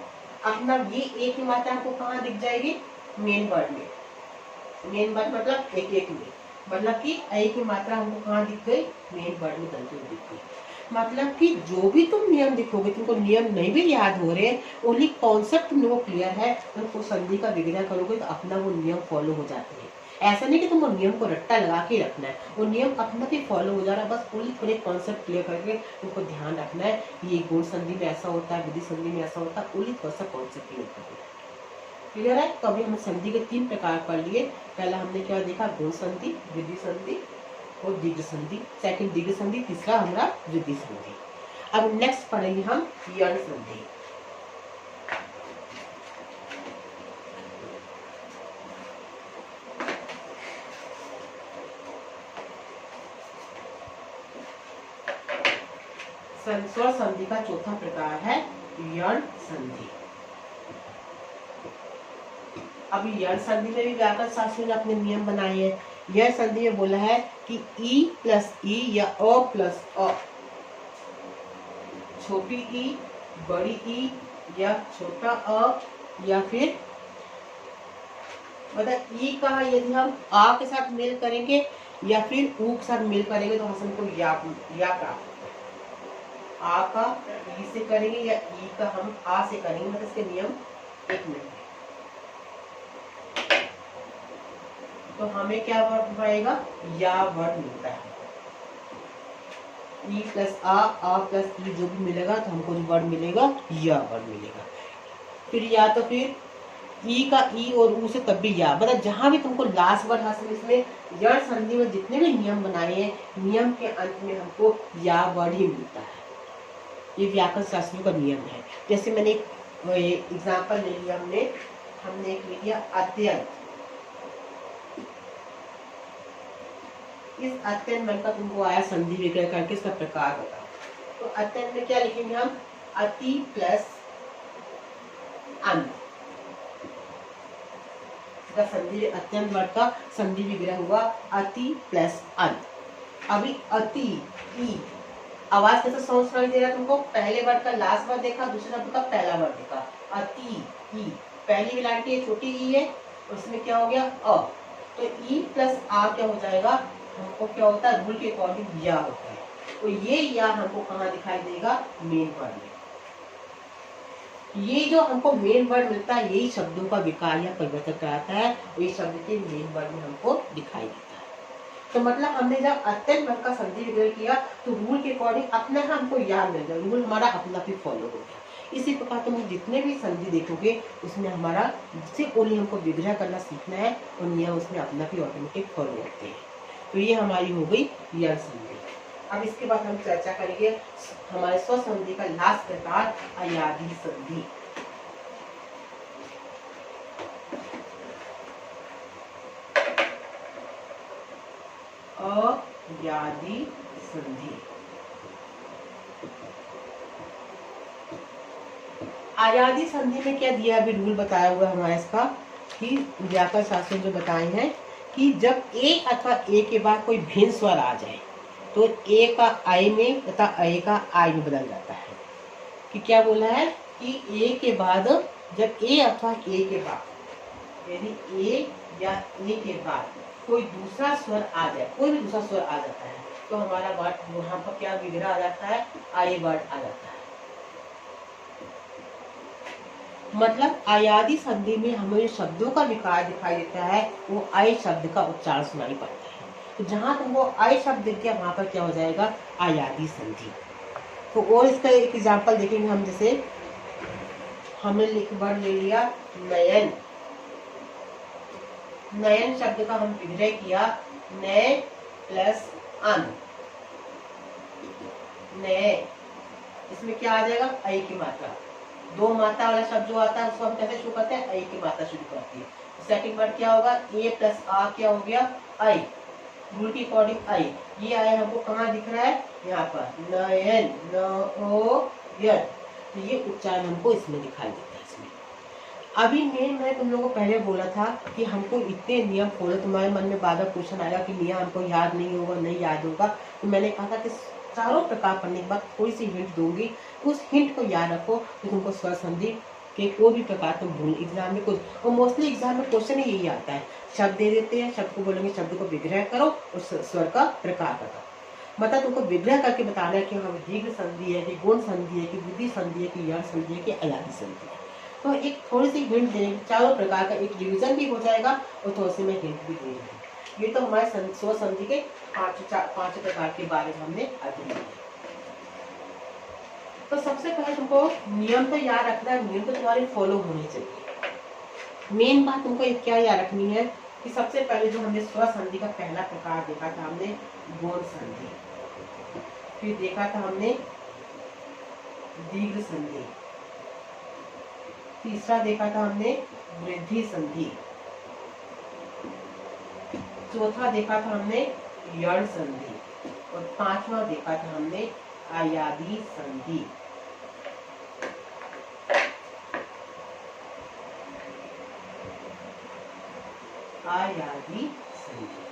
अपना ये ए की मात्रा आपको कहाँ दिख जाएगी, मेन वर्ड में। मेन वर्ड मतलब एक एक में, मतलब कि ऐ की मात्रा हमको कहाँ दिख गई, मेन वर्ड में डलती हुई दिख गई। मतलब कि जो भी तुम नियम लिखोगे, तुमको नियम नहीं भी याद हो रहे, ओनली कॉन्सेप्ट तुम लोगों को क्लियर है, तो संधि का विग्रह करोगे तो अपना वो नियम फॉलो हो जाते हैं। ऐसा नहीं कि तुमको नियम को रट्टा लगा के रखना है, वो नियम अपना भी फॉलो हो जा रहा है, बस पूरी थोड़े कॉन्सेप्ट क्लियर करके तुमको ध्यान रखना है। ये गुण संधि में ऐसा होता है, विधि संधि में ऐसा होता है, पूरी थोड़ा सा कॉन्सेप्ट क्लियर करना है। क्लियर है? तो अभी हमने संधि के 3 प्रकार पढ़ लिए। पहला हमने क्या देखा, गुण संधि, विधि संधि और दीर्घ संधि। सेकंड दीर्घ संधि, तीसरा हमारा वृद्धि संधि। अब नेक्स्ट पढ़ेंगे हम यण संधि। स्वर संधि का चौथा प्रकार है यण संधि। अभी यण संधि में भी व्याकरण शास्त्रियों ने अपने नियम बनाए हैं। यण संधि में बोला है कि ई प्लस ई या अ प्लस अ, छोटी ई, बड़ी ई या छोटा अ, या फिर मतलब ई का यदि हम आ के साथ मेल करेंगे या फिर ऊ के साथ मेल करेंगे तो हमको या प्राप्त, आ का ई से करेंगे या ई का हम आ से करेंगे, मतलब इसके नियम एक मिनट। तो हमें क्या वर्ड आएगा, या वर्ड मिलता है। ई प्लस आ प्लस ई जो भी मिलेगा तो हमको जो वर्ड मिलेगा या वर्ड मिलेगा। फिर या तो फिर ई का ई और ऊ से तब भी या, मतलब जहां भी तुमको लास्ट वर्ड हासिल, इसमें यण संधि में जितने भी नियम बनाए हैं, नियम के अंत में हमको या वर्ड ही मिलता है। ये व्याकरण शास्त्रियों का नियम है। जैसे मैंने एक एग्जाम्पल ले लिया, हमने एक ले लिया अत्यंत। इस अत्यंत मन का तुमको आया संधि विग्रह करके इसका प्रकार बताओ। तो अत्यंत में क्या लिखेंगे हम, अति प्लस अंत। इसका संधि, अत्यंत वर्ड का संधि विग्रह हुआ अति प्लस अंत। अभी अति ई, आवाज कैसे साउंड सुनाई दे रहा है तुमको, पहले वर्ड का लास्ट वर्ड देखा, दूसरे शब्द का पहला वर्ड देखा, अति ई। पहली विलायटी छोटी ई है, उसमें क्या हो गया अ, तो ई प्लस आ क्या हो जाएगा, हमको क्या होता है, रूल के अकॉर्डिंग या होता है। तो ये या हमको कहाँ दिखाई देगा, मेन वर्ड में। ये जो हमको मेन वर्ड मिलता है, यही शब्दों का विकार या परिवर्तन कराता है, ये शब्द के मेन वर्ड में हमको दिखाई देता है। तो मतलब हमने जब अत्यंत वर्ग का संधि विग्रह किया तो रूल के अकॉर्डिंग अपना हमको याद मिल गया, रूल हमारा अपना भी फॉलो हो गया। इसी प्रकार तुम जितने भी संधि देखोगे उसमें हमारा सिर्फ ओनली हमको विग्रह करना सीखना है और नियम उसमें अपना भी ऑटोमेटिक फॉलो होते हैं। तो ये हमारी हो गई यण संधि। अब इसके बाद हम चर्चा करेंगे हमारे स्व संधि का लास्ट प्रकार अयादी संधि। अयादी संधि। अयादी संधि में क्या दिया, अभी रूल बताया हुआ हमारा इसका कि व्याकरण शास्त्र जो बताए हैं कि जब ए अथवा ए के बाद कोई भिन्न स्वर आ जाए तो ए का आई में तथा अ का आई में बदल जाता है। कि क्या बोला है कि ए के बाद, जब ए अथवा ए के बाद, यदि ए या ए के बाद कोई दूसरा स्वर आ जाए, कोई भी दूसरा स्वर आ जाता है तो हमारा वर्ड वहां पर क्या विग्रह आ जाता है, आई वर्ड आ जाता है। मतलब अयादी संधि में हमें शब्दों का विकार दिखाई देता है, वो आई शब्द का उच्चारण सुनाई पड़ता है। तो जहां तुमको आई शब्द दिख गया वहां पर क्या हो जाएगा, अयादी संधि। तो और इसका एक एग्जांपल देखेंगे हम, जैसे हमने वर्ड ले लिया नयन। नयन शब्द का हम विग्रह किया, नय प्लस अन, नय। इसमें क्या आ जाएगा, आई की मात्रा। दो मात्रा वाला शब्द जो आता है उसको हम कैसे शुरू करते हैं, आई की मात्रा शुरू करती है। सेकंड वर्ड क्या होगा, ए प्लस आ क्या हो गया, आई, रूल के अकॉर्डिंग आई। ये आई हमको कहाँ दिख रहा है, यहाँ पर नयन, नयन। तो ये उच्चारण हमको इसमें दिखाई देता है। इसमें अभी मैं तुम लोगों को पहले बोला था कि हमको इतने नियम फॉलो, तुम्हारे मन में बार बार क्वेश्चन आएगा कि नियम हमको याद नहीं होगा, नहीं याद होगा। तो मैंने कहा था कि चारों प्रकार पढ़ने के बाद थोड़ी सी हिंट दूंगी, उस हिंट को याद रखो तो तुमको स्वर संधि कि कोई भी प्रकार का भूल एग्जाम में कुछ, और मोस्टली एग्जाम में क्वेश्चन ही यही आता है, शब्द दे देते हैं, शब्द को बोलेंगे शब्द को विग्रह करो और स्वर का प्रकार बताओ। मतलब तुमको विग्रह करके बताना है कि हाँ दीर्घ संधि है कि गुण संधि है कि वृद्धि संधि है कि यण संधि है कि अयादि संधि है। तो एक थोड़ी सी हिंट देंगे, चारों प्रकार का एक रिविजन भी हो जाएगा और थोड़ी सी मैं हिंट भी दे दूँगी। ये तो हमारे स्वर संधि के पांच प्रकार के बारे में हमने अध्ययन किया। तो सबसे पहले तुमको नियम तो याद रखना है, नियम तो तुम्हारे फॉलो होने चाहिए। मेन बात तुमको एक क्या याद रखनी है कि सबसे पहले जो हमने स्वर संधि का पहला प्रकार देखा था हमने गुण संधि, फिर देखा था हमने दीर्घ संधि, तीसरा देखा था हमने वृद्धि संधि, चौथा देखा था हमने यण संधि और पांचवा देखा था हमने अयादी संधि। अयादी संधि।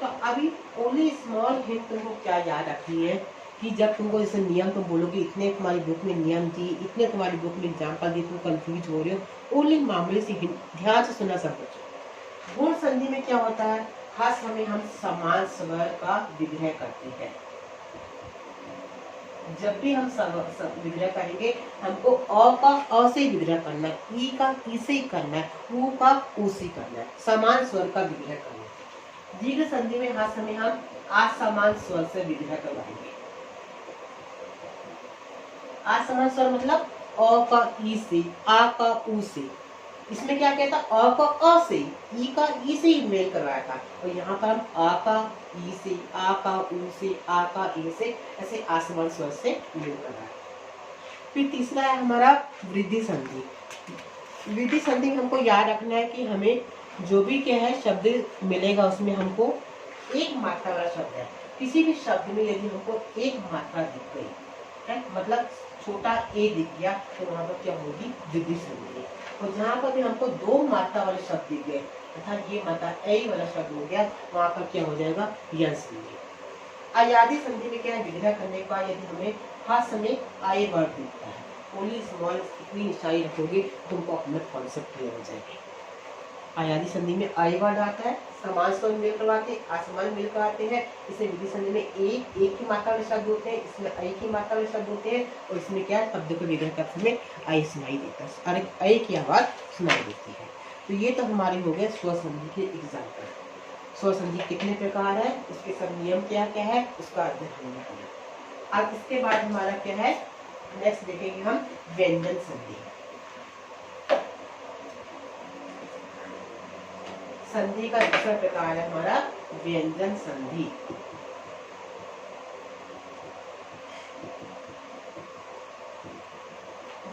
तो अभी ओनली स्मॉल हिंट तुमको क्या याद रखनी है कि जब तुमको जैसे नियम तुम बोलोगे इतने तुम्हारी बुक में नियम दी, इतने तुम्हारी बुक में एग्जाम्पल दी, तुम कंफ्यूज हो रहे हो, ओनली मामूली सी हिंट ध्यान से सुना सब कुछ। गुण संधि में क्या होता है, खास हमें हम समान स्वर का विग्रह करते हैं। जब भी हम विग्रह करेंगे हमको अ का अ से विग्रह करना है, ई का ई से करना है, उ का उ से करना है, समान स्वर का विग्रह करना है। दीर्घ संधि में हाथ समय हम असमान स्वर से विग्रह करवाएंगे। असमान स्वर मतलब अ का ई से, आ का उ से। इसमें क्या कहता है अ का अ से, ई का ई से ही मेल करवाया था, और यहाँ पर हम आ का ई से, आ का उ से, आ का ए से, ऐसे आसमान स्वर से मेल करवाया। फिर तीसरा है हमारा वृद्धि संधि। वृद्धि संधि में हमको याद रखना है कि हमें जो भी क्या है शब्द मिलेगा उसमें हमको एक मात्रा वाला शब्द है। किसी भी शब्द में यदि हमको एक मात्रा दिख गई है, मतलब छोटा ए दिख गया, तो वहां पर क्या होगी वृद्धि संधि। और जहाँ पर भी हमको दो मात्रा वाले शब्द दिख गए, अर्थात ये मात्रा ए वाला शब्द हो गया, वहां पर क्या हो जाएगा यण संधि। अयादी संधि में क्या है, विग्रह करने का यदि हमें हर समय आए वर्ड दिखता है, ओनली स्मॉल इतनी निशाई रखोगे तुमको अपना कॉन्सेप्ट क्लियर हो जाएगी। अयादी संधि में आए वर्ड आता है, समान स्वर मेल करवाते हैं, असमान मेल करवाते हैं। इसे वृद्धि संधि में एक की मात्रा वाले शब्द होते हैं, इसमें ऐ की मात्रा वाले शब्द होते हैं, और इसमें क्या शब्द को विग्रह करते समय ऐ सुनाई देता है, अरे ऐ की आवाज सुनाई देती है। तो ये तो हमारे हो गए स्वर संधि के एग्जाम्पल। स्वर संधि कितने प्रकार है, उसके सब नियम क्या क्या है, उसका अध्ययन हमने किया। अब इसके बाद हमारा क्या है, नेक्स्ट देखेंगे हम व्यंजन संधि। संधि का दूसरा प्रकार है हमारा व्यंजन संधि।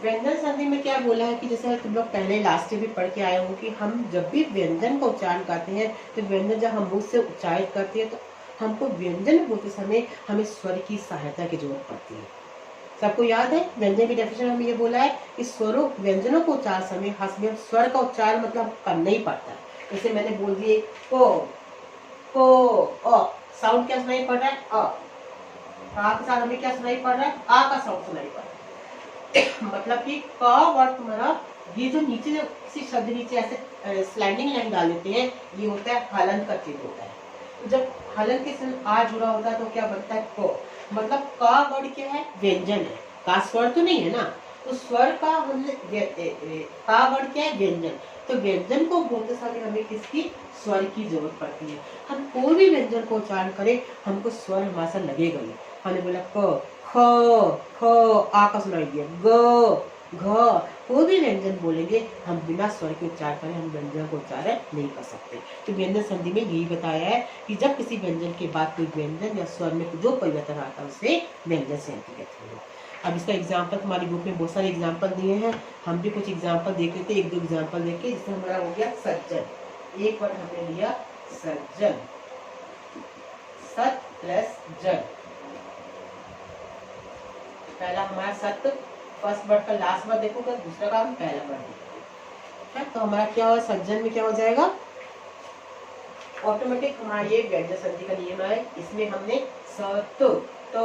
व्यंजन संधि में क्या बोला है कि जैसे तुम लोग पहले लास्ट में भी पढ़ के आए हो कि हम जब भी व्यंजन का उच्चारण करते हैं, तो व्यंजन जब हम मुंह से उच्चारित करते हैं तो हमको व्यंजन बोलते समय हमें स्वर की सहायता की जरूरत पड़ती है। सबको याद है व्यंजन की डेफिनेशन में ये बोला है कि स्वरों व्यंजनों को उच्चारण समय हमें स्वर का उच्चारण मतलब करना ही पड़ता है। जैसे मैंने बोल दिए को अ, साउंड क्या सुनाई पड़ रहा है अ, के साथ हमें क्या सुनाई पड़ रहा है आ का साउंड सुनाई पड़ रहा है। मतलब कि क वर्ड तुम्हारा ये जो नीचे जो किसी शब्द नीचे ऐसे स्लाइडिंग लाइन डाल देते हैं, ये होता है हलंत का चिन्ह होता है। तो जब हलंत के साथ आ जुड़ा होता है तो क्या बनता है को, मतलब का वर्ड क्या है व्यंजन है, का स्वर तो नहीं है ना, तो स्वर का हमने का वर्ड क्या है व्यंजन। तो व्यंजन को बोलते समय हमें किसकी स्वर की जरूरत पड़ती है। हम कोई भी व्यंजन को उच्चारण करें हमको स्वर हमारे साथ लगेगा ही। हमने बोला क ख ख आ का सुनाई दिया, ग घ, कोई भी व्यंजन बोलेंगे हम बिना स्वर के उच्चारण करें हम व्यंजन को उच्चारण नहीं कर सकते। तो व्यंजन संधि में यही बताया है कि जब किसी व्यंजन के बाद कोई व्यंजन या स्वर में जो परिवर्तन आता है उसे व्यंजन संधि कहते हैं। अब इसका एग्जाम्पल हमारी बुक में बहुत सारे एग्जाम्पल दिए हैं, हम भी कुछ एग्जाम्पल देख लेते हैं, एक दो एग्जाम्पल देख के। जिससे हमारा हो गया सज्जन, एक वर्ड हमने लिया सज्जन, सत प्लस जन। पहला हमारा सत्य, फर्स्ट वर्ड का लास्ट वर्ड देखोगे, दूसरा का हम पहला वर्ड देखोगे। तो हमारा क्या हो सज्जन में क्या हो जाएगा ऑटोमेटिक हमारा ये व्यंजन संधि का नियम है। इसमें हमने सत तो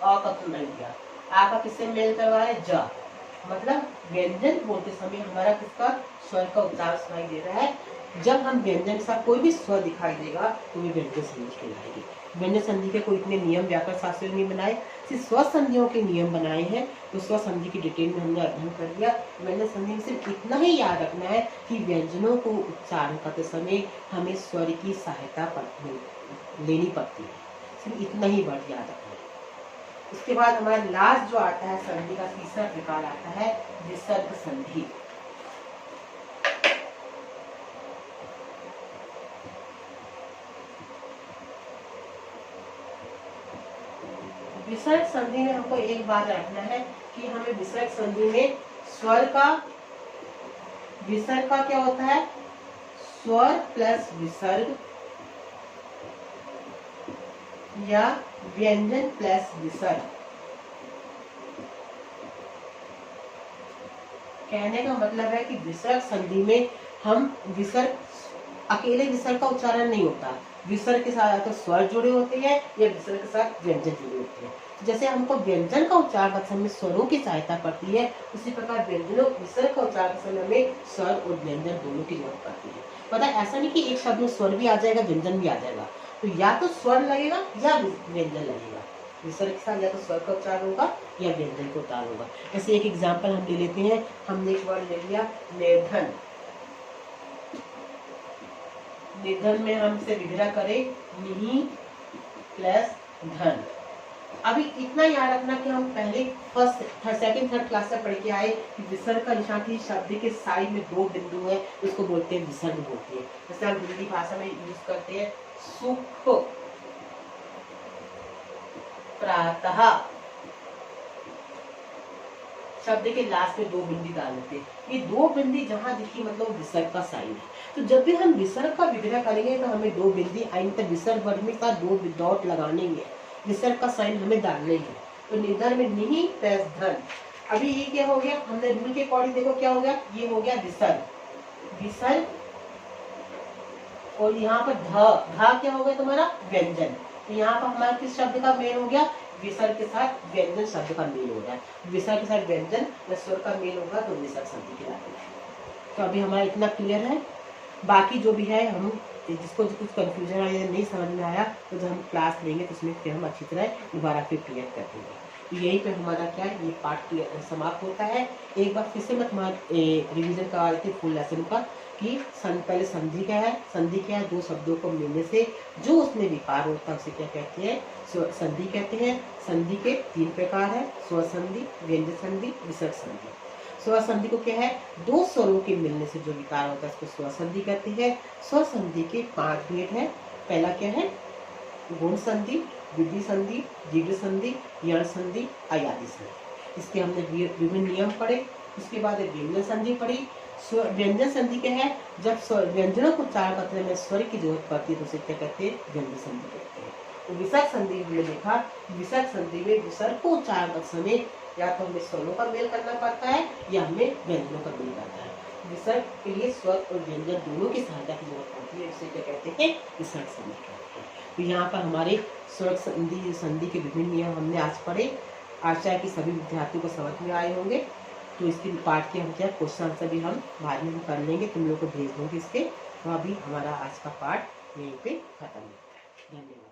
आ का सुनाई दिया, आ का किससे मेल करवा है ज, मतलब व्यंजन बोलते समय हमारा किसका स्वर का उच्चार सुनाई दे रहा है। जब हम व्यंजन के साथ कोई भी स्वर दिखाई देगा तो वे व्यंजन संधि कहलाएगी। व्यंजन संधि के कोई इतने नियम व्याकरण शास्त्र ने बनाए, सिर्फ स्वर संधियों के नियम बनाए हैं। तो स्वर संधि की डिटेल में हमने अध्ययन कर लिया। व्यंजन संधि में सिर्फ इतना ही याद रखना है कि व्यंजनों को उच्चारण करते समय हमें स्वर की सहायता लेनी पड़ती है, सिर्फ इतना ही वर्ड याद रखना है। उसके बाद हमारा लास्ट जो आता है संधि का तीसरा प्रकार आता है विसर्ग संधि। विसर्ग संधि में हमको एक बात रखना है कि हमें विसर्ग संधि में स्वर का विसर्ग का क्या होता है, स्वर प्लस विसर्ग या व्यंजन प्लस विसर्ग। कहने का मतलब है कि विसर्ग संधि में हम विसर्ग अकेले विसर्ग का उच्चारण नहीं होता, विसर्ग के साथ तो स्वर जुड़े होते हैं या विसर्ग के साथ व्यंजन जुड़े होते हैं। जैसे हमको व्यंजन का उच्चारण करते समय स्वरों की सहायता पड़ती है, उसी प्रकार व्यंजनों विसर्ग का उच्चारण करते समय हमें स्वर और व्यंजन दोनों की जरूरत पड़ती है। पता है ऐसा नहीं कि एक शब्द में स्वर भी आ जाएगा व्यंजन भी आ जाएगा, तो या तो स्वर लगेगा या व्यंजन लगेगा। विसर्ग के साथ या तो स्वर का उच्चारण होगा या व्यंजन का उच्चारण होगा। जैसे एक एग्जाम्पल हम ले लेते हैं, हमने एक वर्ड ले लिया निर्धन। निर्धन में हम इसे विग्रह करें निहि प्लस धन। अभी इतना याद रखना कि हम पहले सेकंड थर्ड क्लास में पढ़ के आए कि विसर्ग का निशान की शब्द के साइड में दो बिंदु है, उसको बोलते हैं विसर्ग बोलते हैं। जैसे हम हिंदी भाषा में यूज करते हैं सुख प्रातः, शब्द के लास्ट में दो बिंदी डाल देते हैं। ये दो बिंदी जहां दिखी मतलब विसर्ग का साइन है। तो जब भी हम विसर्ग का विग्रह करेंगे तो हमें दो बिंदी आएंगे, तो विसर्ग वर्ग में साथ दो डॉट लगाने हैं, विसर्ग का साइन हमें डालने हैं। तो निर्धन में निहि प्लस धन। अभी ये क्या हो गया, हमने रूल के अकॉर्डिंग देखो क्या हो गया, ये हो गया विसर्ग, विसर्ग और यहाँ पर ध क्या हो गया तुम्हारा व्यंजन। तो यहाँ पर हमारा किस शब्द का मेल हो गया, विसर्ग के साथ व्यंजन शब्द का मेल हो गया। विसर्ग के साथ व्यंजन या स्वर का मेल होगा तो विसर्ग संधि कहलाती है। तो अभी हमारा इतना क्लियर है। बाकी जो भी है हम जिसको कुछ कंफ्यूजन आया या नहीं समझ में आया तो जब हम क्लास लेंगे तो उसमें फिर हम अच्छी तरह दोबारा फिर क्लियर कर देंगे। तो यही पे हमारा क्या है, ये पार्ट समाप्त होता है। एक बार फिर से मैं तुम्हारा रिवीजन करवा देती हूँ फुल लेसन का कि पहले संधि क्या है। संधि क्या है, दो शब्दों को मिलने से जो उसमें विकार होता है उसे क्या कहते हैं, संधि कहते हैं। संधि के तीन प्रकार है, स्वर संधि, व्यंजन संधि, विसर्ग संधि। स्वर संधि को क्या है, दो स्वरों के मिलने से जो विकार होता है उसको स्वर संधि कहते हैं। स्वर संधि के 5 भेद है। पहला क्या है, गुण संधि, विधि संधि, दीर्घ संधि, यण संधि, अयादि संधि। इसके हमने विभिन्न नियम पढ़े। उसके बाद व्यंजन संधि पढ़ी। व्यंजन संधि क्या है, जब व्यंजनों को उच्चारण करने में स्वर की जरूरत पड़ती है तो उसे क्या कहते हैं, व्यंजन संधि कहते हैं। तो विसर्ग संधि में देखा, विसर्ग संधि में विसर्ग को उच्चारण करते समय या तो हमें स्वरों का मेल करना पड़ता है या हमें व्यंजनों का मेल करता है। विसर्ग के लिए स्वर और व्यंजन दोनों की सहायता की जरूरत पड़ती है, इसे क्या कहते हैं, विसर्ग संधि कहते हैं। तो यहाँ पर हमारे स्वर संधि के विभिन्न नियम हमने आज पढ़े। आशा है कि सभी विद्यार्थियों को समझ में आए होंगे। तो इसके पार्ट के हम क्या क्वेश्चन आंसर भी हम बाद में हम कर लेंगे, तुम लोग को भेज दूंगी इसके। तो अभी हमारा आज का पार्ट यहीं पे खत्म होता है। धन्यवाद।